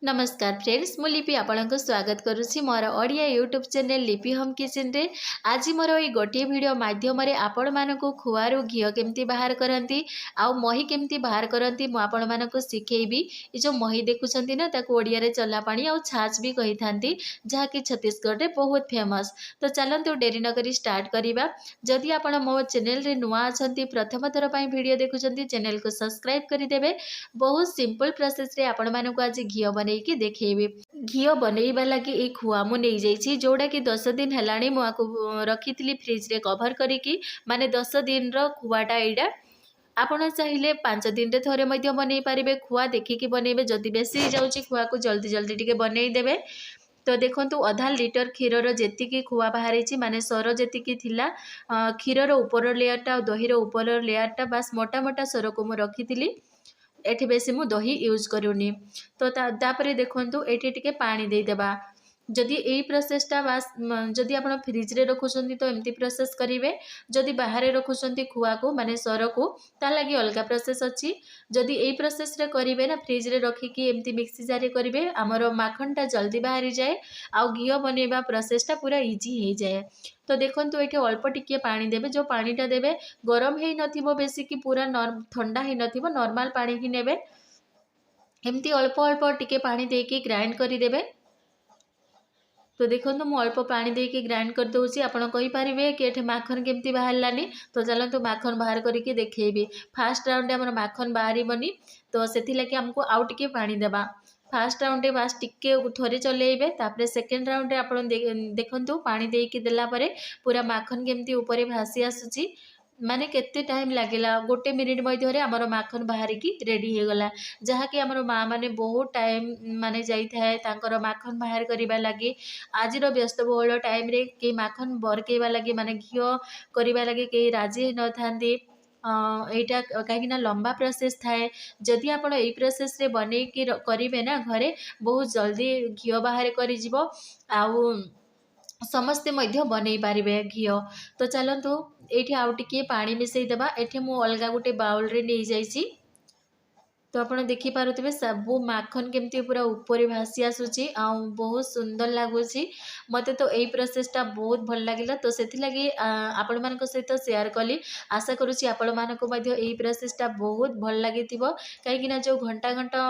नमस्कार फ्रेंड्स मु लिपि आपन को स्वागत करुच्ची मोर ओडिया यूट्यूब चैनल लिपि होम किचन रे। आज मोर ये गोटे वीडियो माध्यम रे आपण मानकु खुआरु घियो केमती बाहर करंती आउ मही केमती बाहर करंती मु आपण मानकु सिखेबी। ये जो मही देखुछंती ना ताकू ओडिया रे चला पानी आउ छाछ भी कहि थांती जहा कि छत्तीसगढ़ रे बहुत फेमस। तो चलंतु डेरी न करी स्टार्ट करिबा। जदि आपण मो चैनल रे नुआ अछंती प्रथम थर पई वीडियो देखुछंती चैनल को सब्सक्राइब करि देबे। बहुत सिंपल प्रोसेस रे आपण मानकु आज घियो बनैकी देखेबी। घियो बनैबा लगी ए खुआ मु नै जाइछि जोड़ा कि 10 दिन हेलाणी मु आकु रखिथिली फ्रिज रे कवर करिकी माने 10 दिन रो खुआटा एडा। आपण चाहिले 5 दिन रे थरे मध्य बनै पारिबे। खुआ देखिकी बनैबे जदि बेसी जाउछि खुआ को जल्दी जल्दी टिके बनै देबे। तो देखंतु आधा लीटर क्षीर जेतिकी खुआ बाहरी माने सर जेतिकी थिला क्षीर ऊपर लेयरटा दही ऊपर लेयरटा बास मोटा मोटा सर को मु रखिथिली। एठी बेसी मु दही यूज करूनी। तो तापरे देखंतु एठी टिके पानी दे देबा। जदि एई प्रोसेसटा बास जदि आपण फ्रिज रे रखुछंती तो एमती प्रोसेस करिवे। जदि बाहर रखुछंती खुआ को माने सर को ता लगी अलगा प्रोसेस अछि। जदि एई प्रोसेस रे करिवे ना फ्रिज रे रखिकी एमती मिक्सी जार रे करिवे हमरो माखनटा जल्दी बाहरी जाए आउ घियो बनेबा प्रोसेसटा पूरा इजी हो जाए। तो देखंतु एठी अल्प टिके पानी देबे। जो पानीटा देबे गरम हेई नथिबो बेसी कि पूरा ठंडा हेई नथिबो नॉर्मल पानी ही नेबे। एमती अल्प अल्प टिके पानी देके ग्राइंड करि देबे। तो देखो मु अल्प पानी देके ग्राइंड कर दूसरी। आपड़ कहींपारे कि एठे माखन केमती बाहरलानी। तो चलतु माखन बाहर करके देखेबी। फास्ट राउंड आम माखन बाहरबनी तो से आमको आउ टिके पानी देबा। फास्ट राउंड बास टिके थोड़े चलेबे तापरे सेकेंड राउंड आप देखंतु पानी देकी देला परे पूरा माखन केमती ऊपर भासी आसुची। माने केते टाइम लागेला 1 मिनिट मध्य रे हमर माखन बाहरिकी रेडी हो गला। जहाँकि हमर माँ माने बहुत टाइम माने जाई थाए तांकर माखन बाहर करिबा लागि। आज व्यस्तबहुल टाइम रे के माखन बरकेबा लगी माने घियो करिबा लगी के राजी न थांती। एटा कहीं लंबा प्रोसेस थाए। जदि आपण एई प्रोसेस रे बनै कि करिवे ना घरे बहुत जल्दी घियो बाहर करि जिवो आउ समस्ते मध्य बनै पारिबे घियो। तो चलतु एठी आउ टिके पानी मिसई देबा। एठी मु अलगा गुटे बाउल रे नै जाइछि। तो आप देखी पारुथिबे सबू माखन केमती पूरा ऊपर भासी आसुची आउ बहुत सुंदर लगुच। मते तो यही प्रोसेसटा बहुत भल लगिला तो सेथि लगी आपण मानक सहित शेयर कली। आशा करुच्ची आपण मानक मध्य यही प्रोसेसटा बहुत भल लगिथिबो। काहेकि ना जो घंटा घंटा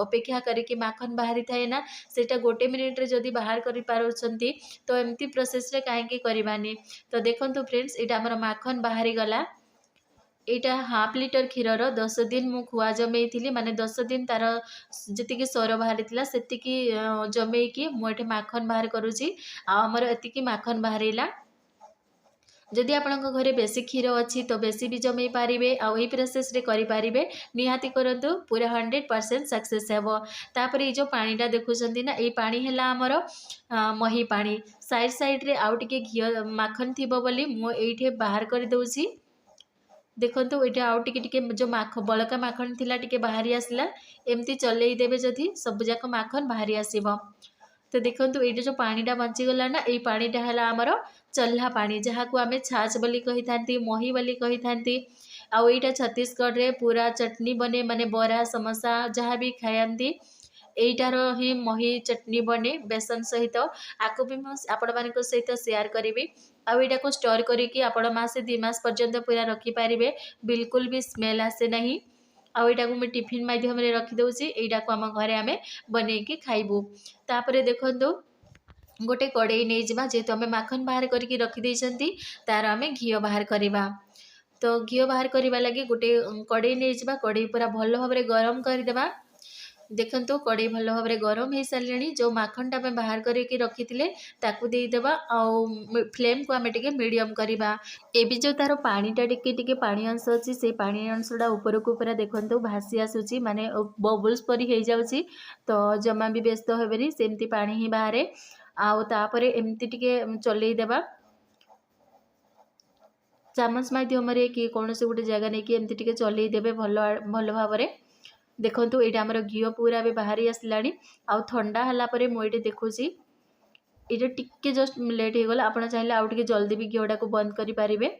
अपेक्षा करके माखन बाहरी थाए ना सेटा 1 मिनिट रे जदि बाहर करि पारुछंती तो एमती प्रोसेस रे काहेकि करबानी। तो देखंतु फ्रेंड्स एटा हमर माखन बाहरी गला। एटा हाफ लिटर क्षीरर 10 दिन मु खुआ जमे थी माने 10 दिन तार जी सर बाहरी सेतिकी जमे कि मुझे माखन बाहर करुच्ची आमर एतिकी माखन बाहरला। जदि आपण घरे बेसी क्षीर अच्छी तो बेसी भी जमे पारे आई प्रोसेस रे करि पारिबे। निहाती करंतु पूरा 100% सक्सेस हेबो। तापर ये जो पानीटा देखुछंती ना ये पानी हैला हमर मही पानी। साइड साइड रे आउ टिके घियो माखन थिबो बोली मु एइठे बाहर कर दउची। देखंतु ये आउ टिके टिके जो बड़का माखन थिला टिके बाहरी आसला। एमती चलई देबे जदि सब जाक माखन बाहरी आसीबो। तो देखंतु ये जो पानीटा बंचीगला ना ये पानीटा है आमर चल्हा पानी जहाँ को आम छाछ बोली कही थांती मही बोली कही थांती। आउ एटा छत्तीसगढ़ रे पूरा चटनी बने माने बरा समोसा जहाँ भी खाती एटार ही मही चटनी बने बेसन सहित। आपको भी आपण मान सहित शेयर करी। आईटा को स्टोर करके आपण मासे 2 मास पर्यंत पूरा रखिपारे बिल्कुल भी स्मेल आसे नहीं। आईटा को मैं टिफिन माध्यम रे रखी दउची। एटा को आम घरे आमे बनैकी खाइबू। तापरे देखंतु गोटे कड़ई नहीं जावा जेहेतु आम माखन बाहर करके रखी देइछंती तार आमे घियो बाहर करिबा। तो घियो बाहर करबा लगी गोटे कड़ई नहीं जावा। कड़ई पूरा भल भाव में गरम करदेबा। देखंतु कड़ई भल भाव में गरम हो सारे जो माखनटा आम बाहर करके रखी ताकू देदेबा। आउ फ्लेम को आम टिके मीडियम करवा। ए भी जो तार पानीटा टिके पानी अंश अच्छी से पानी अंशटा ऊपर को पूरा देखंतु भासी आसूची माने बबल्स परी हो जाउची। तो जमा भी व्यस्त हेबेनी सेमती पानी ही बाहर आउ तापरे एमती टिके चलई देबा। चामच माध्यम कि कौन से गोटे जगह नहीं कि एमती टिके चलई देबे भल भाव में। देखंतु एटा हमर घियो पूरा भी बाहरी आसलानी आउ ठंडा हला परे मु एटे देखुची ये टिके जस्ट लेट हो गला आपण चाहिए आउ टिके जल्दी भी घीटा को बंद करेंगे।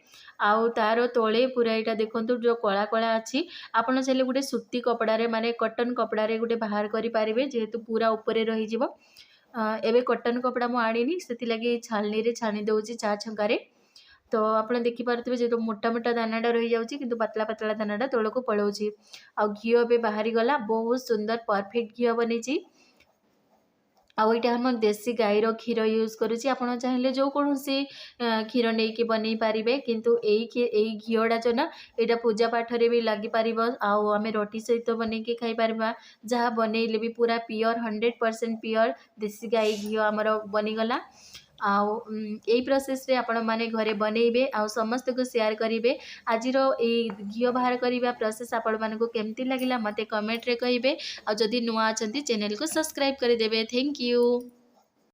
आउ तार तले पूरा यहाँ देखो जो कला कला अच्छी आपड़ चाहिए गोटे सूती कपड़े माने कॉटन कपड़े गोटे बाहर करेंगे जेहेतु पूरा उपरे रही एबे कॉटन कपड़ा मु आनी से लगी छालनी रे छानी दौची चा छंकारे। तो आप देखिपे जो मोटा मोटा दानाटा रही जाऊँगी किंतु पतला पतला दानाटा तौल को पलाऊँगी। आ घी ए बाहरी गला बहुत सुंदर परफेक्ट घी बनी। आउ यहाँ हम देसी गाईर क्षीर यूज करुँच आप चाहिए जो कौन सी क्षीर नहीं कि बन पारे किंतु यही घीटा जो ना यहाँ पूजा पाठ रे भी लगी पार आम रोटी सहित बन के खाई पार जहाँ बनइले भी पूरा प्योर 100% प्योर देसी गाई घी आमर बनीगला। आउ यही प्रोसेस रे आपण माने घरे बनइबे आउ समस्त को शेयर करिवे। आजिर ए घी बाहर करबा प्रोसेस आपण मानको केमती लागिला मते कमेंट रे कहिबे। आ जदि नुआ अछंती चैनल को सब्सक्राइब कर देबे। Thank you.